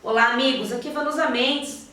Olá amigos, aqui Vanusa Mendes,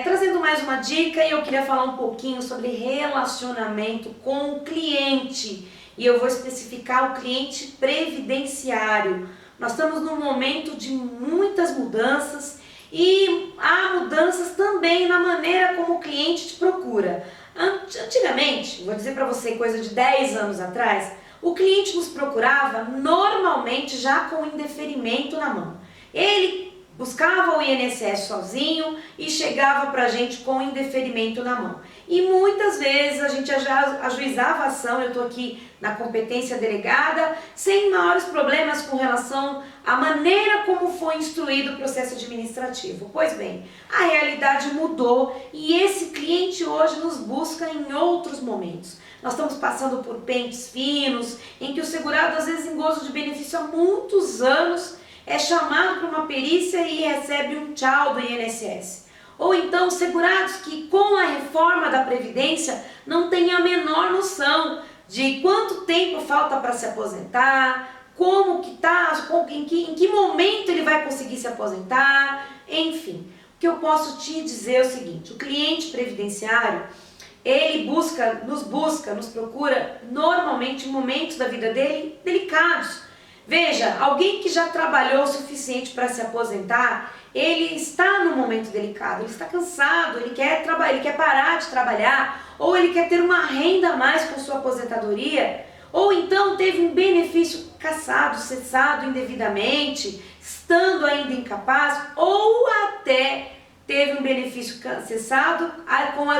trazendo mais uma dica e eu queria falar um pouquinho sobre relacionamento com o cliente e eu vou especificar o cliente previdenciário. Nós estamos num momento de muitas mudanças e há mudanças também na maneira como o cliente te procura. Antigamente, vou dizer para você, coisa de 10 anos atrás, o cliente nos procurava normalmente já com indeferimento na mão. Ele buscava o INSS sozinho e chegava para a gente com indeferimento na mão. E muitas vezes a gente já ajuizava a ação, eu estou aqui na competência delegada, sem maiores problemas com relação à maneira como foi instruído o processo administrativo. Pois bem, a realidade mudou e esse cliente hoje nos busca em outros momentos. Nós estamos passando por pentes finos, em que o segurado, às vezes em gozo de benefício há muitos anos, é chamado para uma perícia e recebe um tchau do INSS. Ou então segurados que com a reforma da Previdência não têm a menor noção de quanto tempo falta para se aposentar, como que está, em que momento ele vai conseguir se aposentar, enfim. O que eu posso te dizer é o seguinte, o cliente previdenciário, ele nos procura normalmente em momentos da vida dele delicados. Veja, alguém que já trabalhou o suficiente para se aposentar, ele está num momento delicado, ele está cansado, ele quer parar de trabalhar, ou ele quer ter uma renda a mais com sua aposentadoria, ou então teve um benefício cassado, cessado indevidamente, estando ainda incapaz, ou até teve um benefício cessado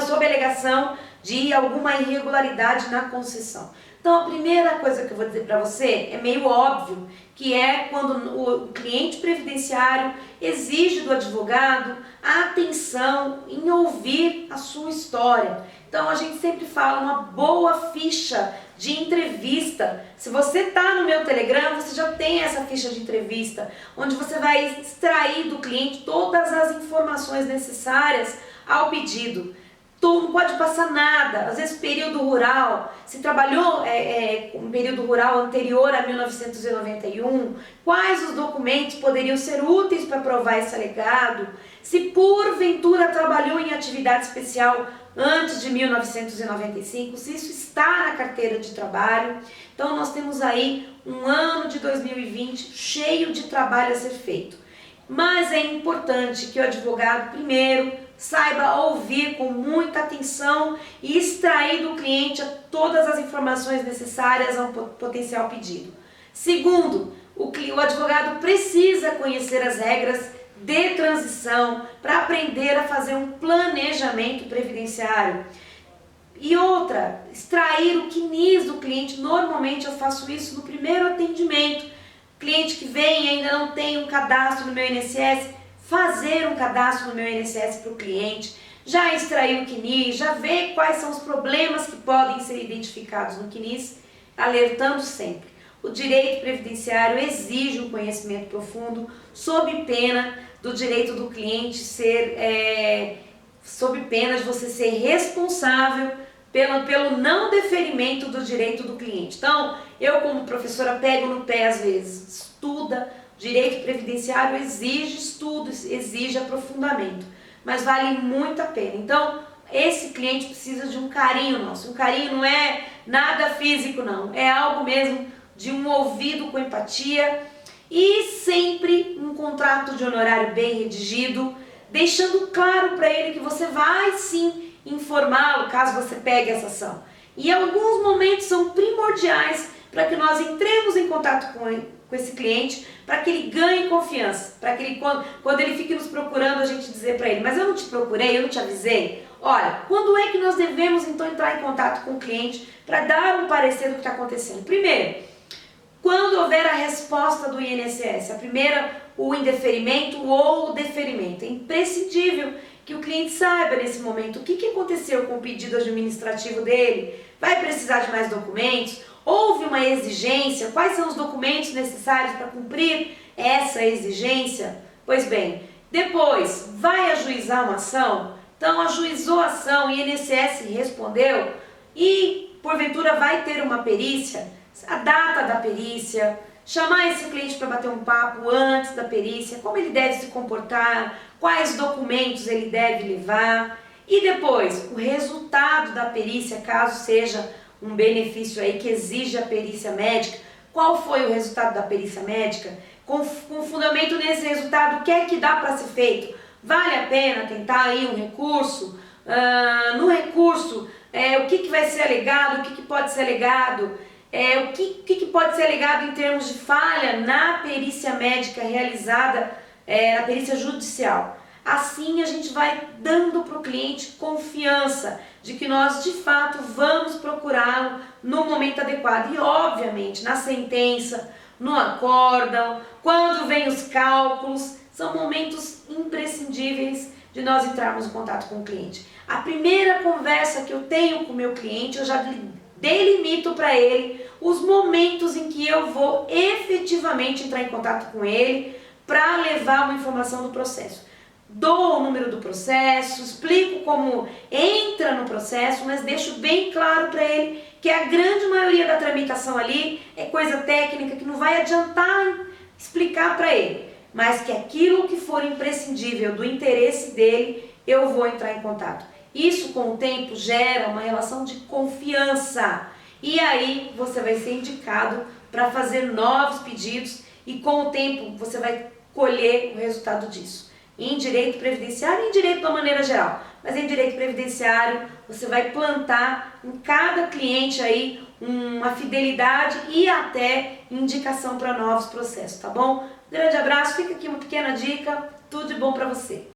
sob a alegação de alguma irregularidade na concessão. Então a primeira coisa que eu vou dizer para você é meio óbvio, que é quando o cliente previdenciário exige do advogado a atenção em ouvir a sua história. Então a gente sempre fala uma boa ficha de entrevista. Se você está no meu Telegram, você já tem essa ficha de entrevista, onde você vai extrair do cliente todas as informações necessárias ao pedido. Não pode passar nada, às vezes período rural, se trabalhou um período rural anterior a 1991, quais os documentos poderiam ser úteis para provar esse alegado, se porventura trabalhou em atividade especial antes de 1995, se isso está na carteira de trabalho. Então nós temos aí um ano de 2020 cheio de trabalho a ser feito. Mas é importante que o advogado primeiro saiba ouvir com muita atenção e extrair do cliente todas as informações necessárias ao potencial pedido. Segundo, o advogado precisa conhecer as regras de transição para aprender a fazer um planejamento previdenciário. E outra, extrair o CNIS do cliente. Normalmente eu faço isso no primeiro atendimento. Cliente que vem e ainda não tem um cadastro no meu INSS, fazer um cadastro no meu INSS para o cliente, já extrair o CNIS, já ver quais são os problemas que podem ser identificados no CNIS, alertando sempre. O direito previdenciário exige um conhecimento profundo, sob pena do direito do cliente sob pena de você ser responsável pelo não deferimento do direito do cliente. Então, eu como professora pego no pé às vezes, estuda, direito previdenciário exige estudo, exige aprofundamento, mas vale muito a pena. Então, esse cliente precisa de um carinho nosso. Um carinho não é nada físico não, é algo mesmo de um ouvido com empatia e sempre um contrato de honorário bem redigido, deixando claro para ele que você vai sim informá-lo caso você pegue essa ação. E alguns momentos são primordiais para que nós entremos em contato com esse cliente, para que ele ganhe confiança, para que ele, quando ele fique nos procurando, a gente dizer para ele, mas eu não te procurei, eu não te avisei. Olha, quando é que nós devemos então entrar em contato com o cliente para dar um parecer do que está acontecendo? Primeiro, quando houver a resposta do INSS, a primeira, o indeferimento ou o deferimento. É imprescindível que o cliente saiba nesse momento o que aconteceu com o pedido administrativo dele, vai precisar de mais documentos, houve uma exigência, quais são os documentos necessários para cumprir essa exigência? Pois bem, depois vai ajuizar uma ação, então ajuizou a ação, o INSS respondeu e porventura vai ter uma perícia, a data da perícia, chamar esse cliente para bater um papo antes da perícia, como ele deve se comportar, quais documentos ele deve levar, e depois o resultado da perícia, caso seja um benefício aí que exige a perícia médica, qual foi o resultado da perícia médica, com fundamento nesse resultado, o que é que dá para ser feito, vale a pena tentar aí um recurso, no recurso, o que vai ser alegado, o que pode ser alegado, o que pode ser alegado em termos de falha na perícia médica realizada, na perícia judicial. Assim a gente vai dando para o cliente confiança de que nós de fato vamos procurá-lo no momento adequado. E obviamente na sentença, no acórdão, quando vem os cálculos, são momentos imprescindíveis de nós entrarmos em contato com o cliente. A primeira conversa que eu tenho com o meu cliente, eu já delimito para ele os momentos em que eu vou efetivamente entrar em contato com ele para levar uma informação do processo. Dou o número do processo, explico como entra no processo, mas deixo bem claro para ele que a grande maioria da tramitação ali é coisa técnica que não vai adiantar explicar para ele, mas que aquilo que for imprescindível do interesse dele, eu vou entrar em contato. Isso com o tempo gera uma relação de confiança e aí você vai ser indicado para fazer novos pedidos e com o tempo você vai colher o resultado disso. Em direito previdenciário e em direito de uma maneira geral, mas em direito previdenciário você vai plantar em cada cliente aí uma fidelidade e até indicação para novos processos, tá bom? Grande abraço, fica aqui uma pequena dica, tudo de bom para você.